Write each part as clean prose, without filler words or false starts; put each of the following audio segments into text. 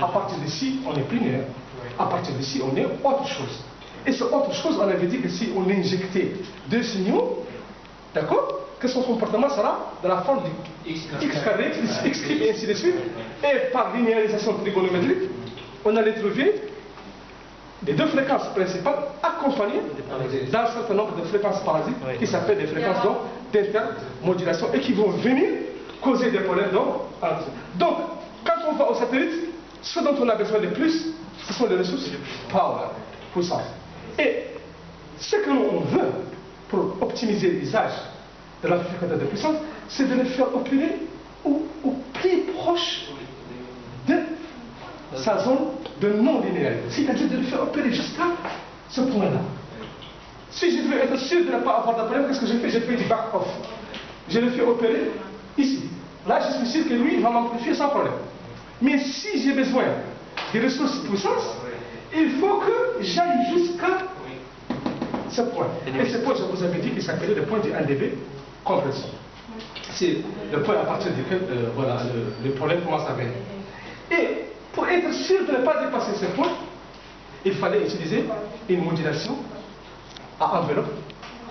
À partir d'ici, on est primaire. À partir d'ici, on est autre chose. Et ce autre chose, on avait dit que si on injectait deux signaux, d'accord, que son comportement sera de la forme de x carré, x cube et ainsi de suite. Et par linéarisation trigonométrique, on allait trouver les deux fréquences principales accompagnées d'un certain nombre de fréquences parasites qui s'appellent des fréquences d'intermodulation et qui vont venir causer des problèmes entre. Donc, quand on va au satellite, ce dont on a besoin de plus, ce sont les ressources power, puissance. Et ce que l'on veut pour optimiser l'usage de l'amplificateur de puissance, c'est de le faire opérer au plus proche de sa zone de non-linéarité. C'est-à-dire de le faire opérer jusqu'à ce point-là. Si je veux être sûr de ne pas avoir de problème, qu'est-ce que je fais? Je fais du back-off. Je le fais opérer ici. Là, je suis sûr que lui, il va m'amplifier sans problème. Mais si j'ai besoin des ressources puissance, il faut que j'aille jusqu'à ce point. Et ce point, je vous avais dit qu'il s'appelait le point du NDB compression. C'est le point à partir duquel voilà, le problème commence à venir. Et pour être sûr de ne pas dépasser ce point, il fallait utiliser une modulation à enveloppe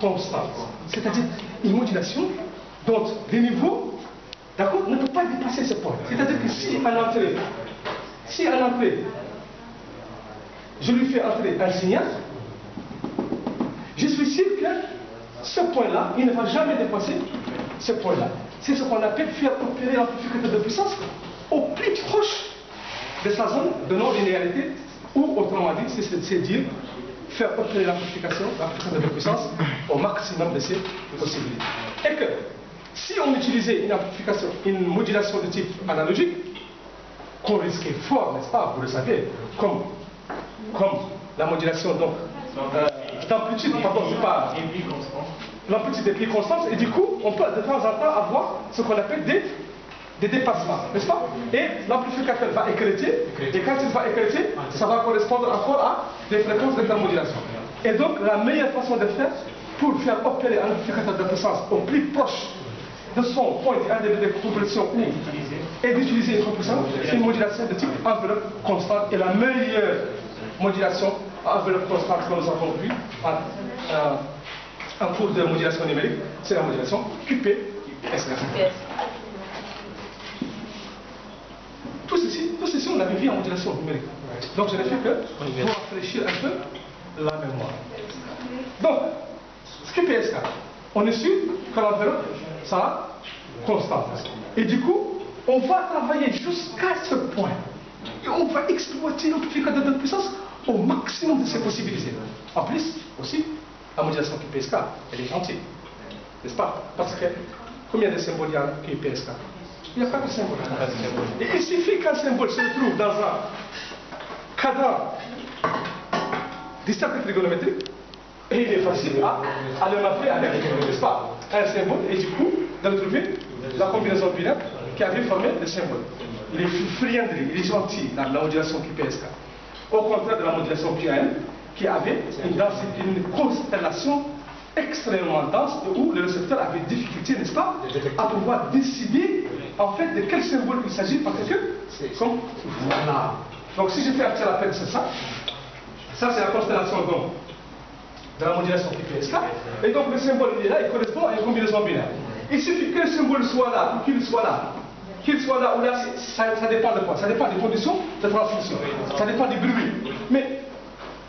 constante. C'est-à-dire une modulation dont les niveaux, d'accord, ne peut pas dépasser ce point. C'est-à-dire que si à l'entrée, je lui fais entrer un signal, je suis sûr que ce point-là, il ne va jamais dépasser ce point-là. C'est ce qu'on appelle faire opérer l'amplificateur de puissance au plus proche de sa zone de non-linéarité, ou autrement dit, c'est dire faire opérer l'amplificateur de puissance au maximum de ses possibilités. Et que si on utilisait une modulation de type analogique, qu'on risquait fort, n'est-ce pas, vous le savez, comme la modulation d'amplitude, pardon, c'est pas l'amplitude est plus constante, et du coup, on peut de temps en temps avoir ce qu'on appelle des dépassements, n'est-ce pas? Et l'amplificateur va écréter, et quand il va écréter, ça va correspondre encore à des fréquences d'intermodulation. Et donc, la meilleure façon de faire pour faire opérer un amplificateur de puissance au plus proche de son point de compression et d'utiliser une compression, c'est une modulation de type enveloppe constante. Et la meilleure modulation à enveloppe constante que nous avons vue en cours de modulation numérique, c'est la modulation QPSK. Tout ceci, on l'avait vu en modulation numérique. Donc je ne fais que pour rafraîchir un peu la mémoire. Donc, QPSK, on est sûr que l'enveloppe sera constante. Et du coup, on va travailler jusqu'à ce point. Et on va exploiter l'amplificateur de puissance au maximum de ses possibilités. En plus, aussi, la modulation QPSK, elle est gentille. N'est-ce pas? Parce que combien de symboles il y a en QPSK? Il n'y a pas de symbole. Et il suffit qu'un symbole se trouve dans un cadran du cercle trigonométrique, et il est facile à le mapper avec, n'est-ce pas, un symbole, et du coup, de trouver la combinaison binaire qui avait formé le symbole. Il est friandri, il est gentil dans la modulation QPSK. Au contraire de la modulation QAM, qui avait une constellation extrêmement dense où le récepteur avait difficulté, n'est-ce pas, à pouvoir décider en fait de quel symbole il s'agit, parce que c'est comme voilà. Donc si je fais un petit rappel, c'est ça. Ça c'est la constellation donc, de la modulation QPSK. Et donc le symbole il est là, il correspond à une combinaison binaire. Il suffit que le symbole soit là, ou qu'il soit là ou là, ça dépend de quoi? Ça dépend des conditions de transmission. Ça dépend du bruit. Mais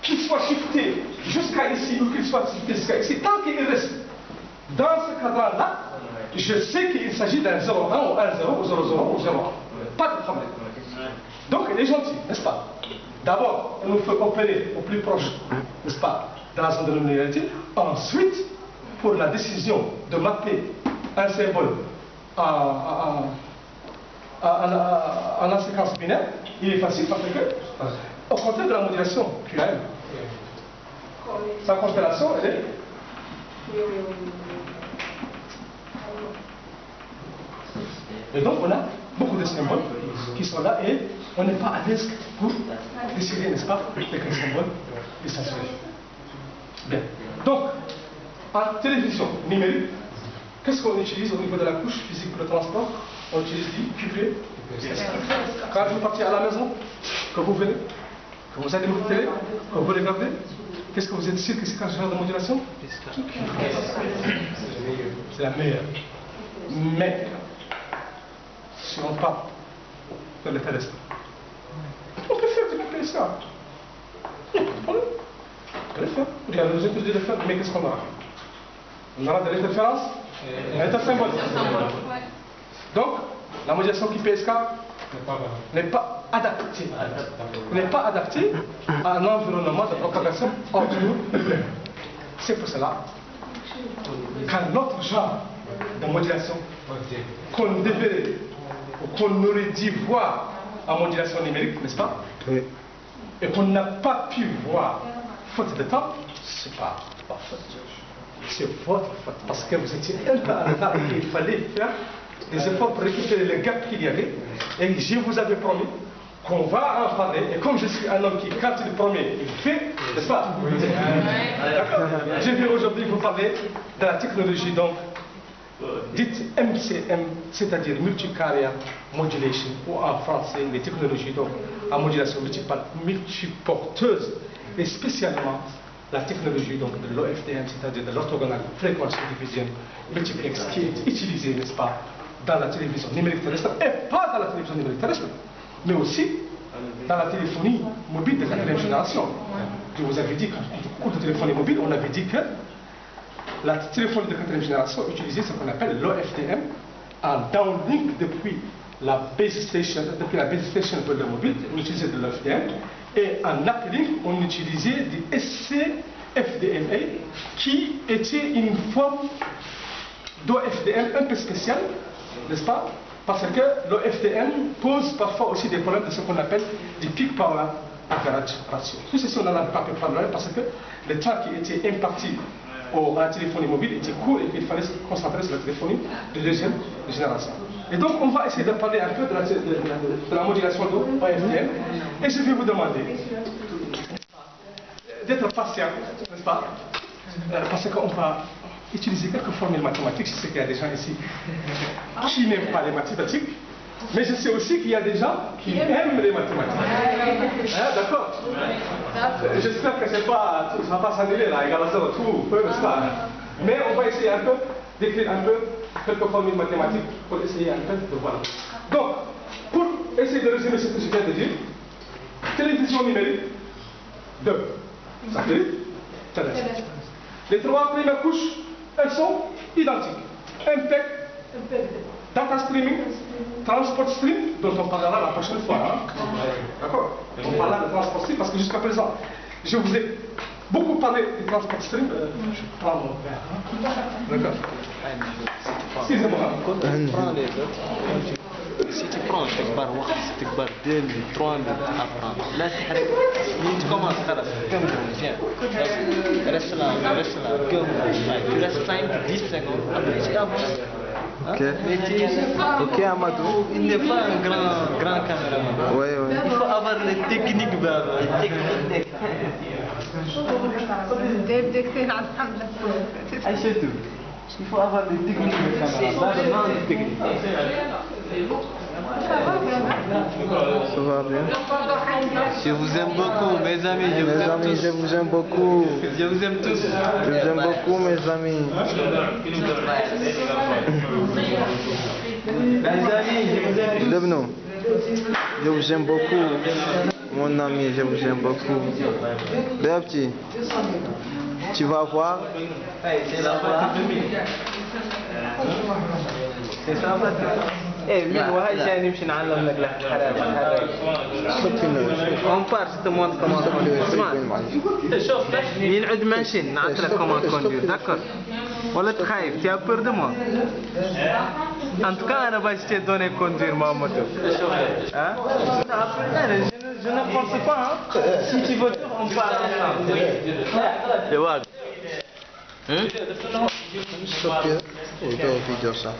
qu'il soit shifté jusqu'à ici ou qu'il soit shifté jusqu'à ici, tant qu'il reste dans ce cadre-là, je sais qu'il s'agit d'un 0,1 ou 1,0 ou 0,0 ou 0,1. Pas de problème. Donc il est gentil, n'est-ce pas? D'abord, il nous faut opérer au plus proche, n'est-ce pas, dans la zone de non-linéarité. Ensuite, pour la décision de mapper un symbole à la séquence binaire, il est facile parce que, au contraire de la modulation QAM, sa constellation, elle est. Et donc, on a beaucoup de symboles qui sont là et on n'est pas à l'aise pour décider, n'est-ce pas, de quel symbole il s'agit. Bien. Donc, en télévision numérique, qu'est-ce qu'on utilise au niveau de la couche physique pour le transport? On utilise du QP. Quand vous partez à la maison, Quand vous venez, quand vous allez vous télé, quand vous regardez, qu'est-ce que vous êtes sûr que c'est quel genre de modulation? C'est la meilleure. Mais, si on part vers le terrestre, on peut faire du PSK. Il n'y a pas de problème. On peut le faire. Il y a besoin de le faire, mais qu'est-ce qu'on aura? On aura de l'interférence, l'intersymbole. Donc, la modulation qui PSK n'est pas adaptée. N'est pas adaptée à un environnement de propagation ordinaire. C'est pour cela qu'un autre genre de modulation qu'on devrait ou qu'on aurait dû voir en modulation numérique, n'est-ce pas? Oui. Et qu'on n'a pas pu voir, faute de temps, c'est pas faute. C'est votre faute. Parce que vous étiez un peu en retard et il fallait faire des efforts pour récupérer le gap qu'il y avait. Et je vous avais promis qu'on va en parler. Et comme je suis un homme qui, quand il promet, il fait, n'est-ce pas? D'accord. Je vais aujourd'hui vous parler de la technologie, donc, dite MCM, c'est-à-dire Multicarrier Modulation, ou en français, les technologies donc, en modulation multiporteuse, et spécialement la technologie donc, de l'OFDM, c'est-à-dire de l'orthogonal frequency division multiplex, qui est utilisée, n'est-ce pas, dans la télévision numérique terrestre, et pas dans la télévision numérique terrestre, mais aussi dans la téléphonie mobile de 4e génération. Je vous avais dit qu'en cours de téléphonie mobile, on avait dit que la téléphonie de 4e génération utilisait ce qu'on appelle l'OFDM en downlink depuis la base station vers le mobile, on utilisait de l'OFDM, et en uplink, on utilisait du SCFDMA qui était une forme d'OFDM un peu spéciale, n'est-ce pas? Parce que l'OFDM pose parfois aussi des problèmes de ce qu'on appelle du peak power average ratio. Tout ceci, on n'en a pas pu parler parce que le temps qui était imparti à la téléphonie mobile était court et qu'il fallait se concentrer sur la téléphonie de 2e génération. Et donc, on va essayer de parler un peu de la modulation de OFDM. Et je vais vous demander d'être patient, n'est-ce pas? Parce qu'on va utiliser quelques formules mathématiques. Je sais qu'il y a des gens ici qui n'aiment pas les mathématiques, mais je sais aussi qu'il y a des gens qui aiment les mathématiques. Hein, d'accord? J'espère que ça ne va pas s'annuler là, égal à 0, tout, n'est-ce pas? Mais on va essayer un peu d'écrire un peu quelques formules mathématiques pour essayer un peu de voir. Donc, pour essayer de résumer ce que je viens de dire, télévision numérique, 2. Satellite, terrestre. Les 3 premières couches, elles sont identiques. MPEG, data streaming, transport stream, dont on parlera la prochaine fois. Hein? D'accord? On parlera de transport stream parce que jusqu'à présent, je vous ai beaucoup parlé du transport stream. Je prends mon verre. Hein? D'accord? Excusez-moi. Si tu prends تكبر وقت تكبر 2 minutes 3 minutes apprendre لا تحرك من تكمل خلاص كمل مزيان reste là tu restes 5-10 secondes après tu avances. Ok Amadou. Il n'est pas un grand caméraman. Ouais. Il faut avoir les techniques il faut avoir des techniques de caméra. Ça va bien. Je vous aime beaucoup, mes amis. Je vous aime beaucoup. Je vous aime tous. Je vous aime beaucoup, mes amis. Lebno, je vous aime beaucoup. Mon ami, je vous aime beaucoup. Bien petit, tu vas voir. C'est ça. On part, je te montre comment conduire. Il y a une machine, comment conduire, d'accord? Voilà, tu as peur de moi? En tout cas, on va te donner conduire ma moto. Hein? Je ne pense pas. Hein? Si tu veux, on part ensemble. Stop je. Ik wil video staan.